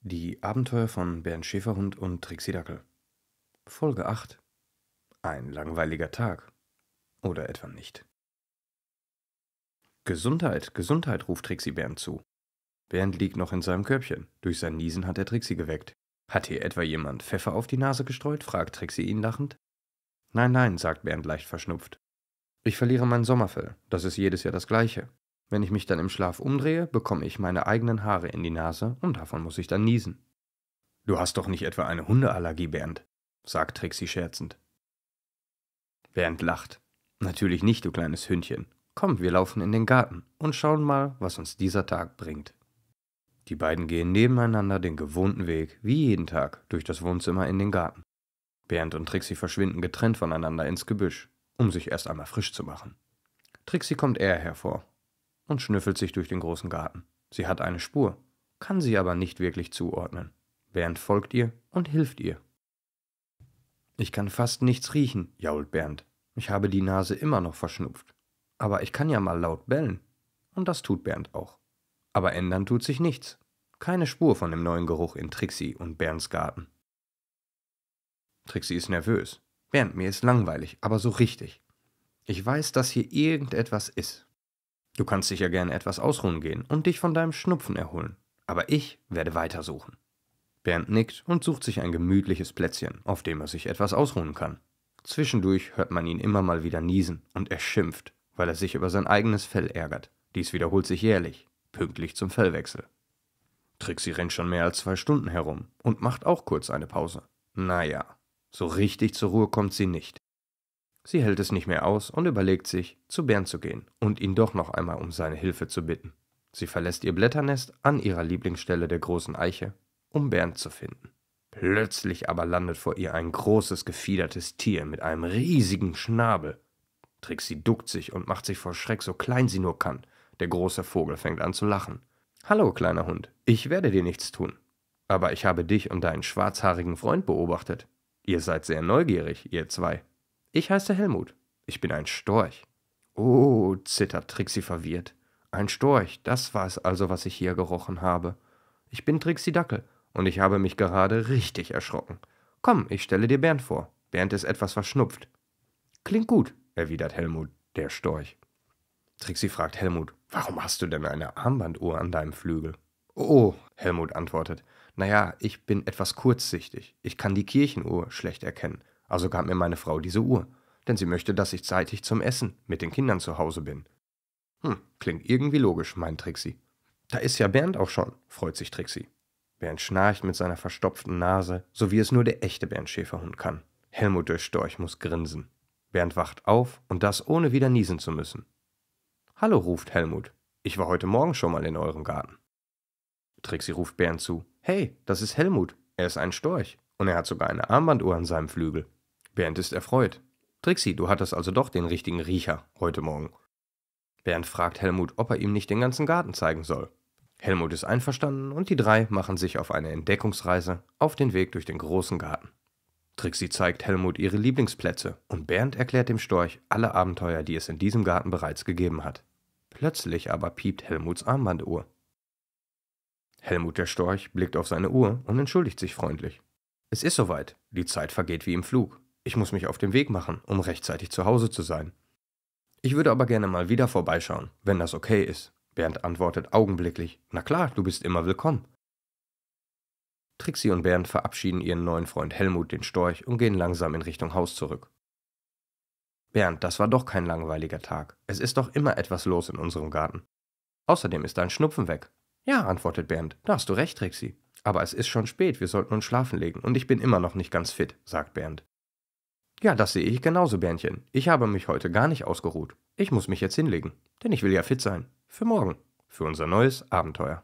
Die Abenteuer von Bernd Schäferhund und Trixie Dackel. Folge 8. Ein langweiliger Tag. Oder etwa nicht. Gesundheit, Gesundheit, ruft Trixie Bernd zu. Bernd liegt noch in seinem Körbchen. Durch sein Niesen hat er Trixie geweckt. Hat hier etwa jemand Pfeffer auf die Nase gestreut? Fragt Trixie ihn lachend. Nein, nein, sagt Bernd leicht verschnupft. Ich verliere mein Sommerfell. Das ist jedes Jahr das Gleiche. Wenn ich mich dann im Schlaf umdrehe, bekomme ich meine eigenen Haare in die Nase und davon muss ich dann niesen. Du hast doch nicht etwa eine Hundeallergie, Bernd, sagt Trixie scherzend. Bernd lacht. Natürlich nicht, du kleines Hündchen. Komm, wir laufen in den Garten und schauen mal, was uns dieser Tag bringt. Die beiden gehen nebeneinander den gewohnten Weg, wie jeden Tag, durch das Wohnzimmer in den Garten. Bernd und Trixie verschwinden getrennt voneinander ins Gebüsch, um sich erst einmal frisch zu machen. Trixie kommt eher hervor und schnüffelt sich durch den großen Garten. Sie hat eine Spur, kann sie aber nicht wirklich zuordnen. Bernd folgt ihr und hilft ihr. Ich kann fast nichts riechen, jault Bernd. Ich habe die Nase immer noch verschnupft. Aber ich kann ja mal laut bellen. Und das tut Bernd auch. Aber ändern tut sich nichts. Keine Spur von dem neuen Geruch in Trixie und Bernds Garten. Trixie ist nervös. Bernd, mir ist langweilig, aber so richtig. Ich weiß, dass hier irgendetwas ist. Du kannst sicher gerne etwas ausruhen gehen und dich von deinem Schnupfen erholen. Aber ich werde weitersuchen. Bernd nickt und sucht sich ein gemütliches Plätzchen, auf dem er sich etwas ausruhen kann. Zwischendurch hört man ihn immer mal wieder niesen und er schimpft, weil er sich über sein eigenes Fell ärgert. Dies wiederholt sich jährlich, pünktlich zum Fellwechsel. Trixie rennt schon mehr als 2 Stunden herum und macht auch kurz eine Pause. Naja, so richtig zur Ruhe kommt sie nicht. Sie hält es nicht mehr aus und überlegt sich, zu Bernd zu gehen und ihn doch noch einmal um seine Hilfe zu bitten. Sie verlässt ihr Blätternest an ihrer Lieblingsstelle der großen Eiche, um Bernd zu finden. Plötzlich aber landet vor ihr ein großes, gefiedertes Tier mit einem riesigen Schnabel. Trixie duckt sich und macht sich vor Schreck so klein sie nur kann. Der große Vogel fängt an zu lachen. »Hallo, kleiner Hund, ich werde dir nichts tun. Aber ich habe dich und deinen schwarzhaarigen Freund beobachtet. Ihr seid sehr neugierig, ihr zwei. Ich heiße Helmut. Ich bin ein Storch.« »Oh«, zittert Trixie verwirrt. »Ein Storch, das war es also, was ich hier gerochen habe. Ich bin Trixie Dackel und ich habe mich gerade richtig erschrocken. Komm, ich stelle dir Bernd vor. Bernd ist etwas verschnupft.« »Klingt gut«, erwidert Helmut, der Storch. Trixie fragt Helmut, »Warum hast du denn eine Armbanduhr an deinem Flügel?« »Oh«, Helmut antwortet, »naja, ich bin etwas kurzsichtig. Ich kann die Kirchenuhr schlecht erkennen. Also gab mir meine Frau diese Uhr, denn sie möchte, dass ich zeitig zum Essen mit den Kindern zu Hause bin.« Klingt irgendwie logisch, meint Trixie. »Da ist ja Bernd auch schon«, freut sich Trixie. Bernd schnarcht mit seiner verstopften Nase, so wie es nur der echte Bernd Schäferhund kann. Helmut der Storch muss grinsen. Bernd wacht auf und das ohne wieder niesen zu müssen. »Hallo«, ruft Helmut. »Ich war heute Morgen schon mal in eurem Garten.« Trixie ruft Bernd zu. »Hey, das ist Helmut. Er ist ein Storch und er hat sogar eine Armbanduhr an seinem Flügel.« Bernd ist erfreut. »Trixie, du hattest also doch den richtigen Riecher heute Morgen.« Bernd fragt Helmut, ob er ihm nicht den ganzen Garten zeigen soll. Helmut ist einverstanden und die 3 machen sich auf eine Entdeckungsreise auf den Weg durch den großen Garten. Trixie zeigt Helmut ihre Lieblingsplätze und Bernd erklärt dem Storch alle Abenteuer, die es in diesem Garten bereits gegeben hat. Plötzlich aber piept Helmuts Armbanduhr. Helmut der Storch blickt auf seine Uhr und entschuldigt sich freundlich. »Es ist soweit, die Zeit vergeht wie im Flug. Ich muss mich auf den Weg machen, um rechtzeitig zu Hause zu sein. Ich würde aber gerne mal wieder vorbeischauen, wenn das okay ist.« Bernd antwortet augenblicklich, »Na klar, du bist immer willkommen.« Trixie und Bernd verabschieden ihren neuen Freund Helmut, den Storch, und gehen langsam in Richtung Haus zurück. »Bernd, das war doch kein langweiliger Tag. Es ist doch immer etwas los in unserem Garten. Außerdem ist dein Schnupfen weg.« »Ja«, antwortet Bernd, »da hast du recht, Trixie. Aber es ist schon spät, wir sollten uns schlafen legen und ich bin immer noch nicht ganz fit«, sagt Bernd. »Ja, das sehe ich genauso, Berndchen. Ich habe mich heute gar nicht ausgeruht. Ich muss mich jetzt hinlegen, denn ich will ja fit sein. Für morgen, für unser neues Abenteuer.«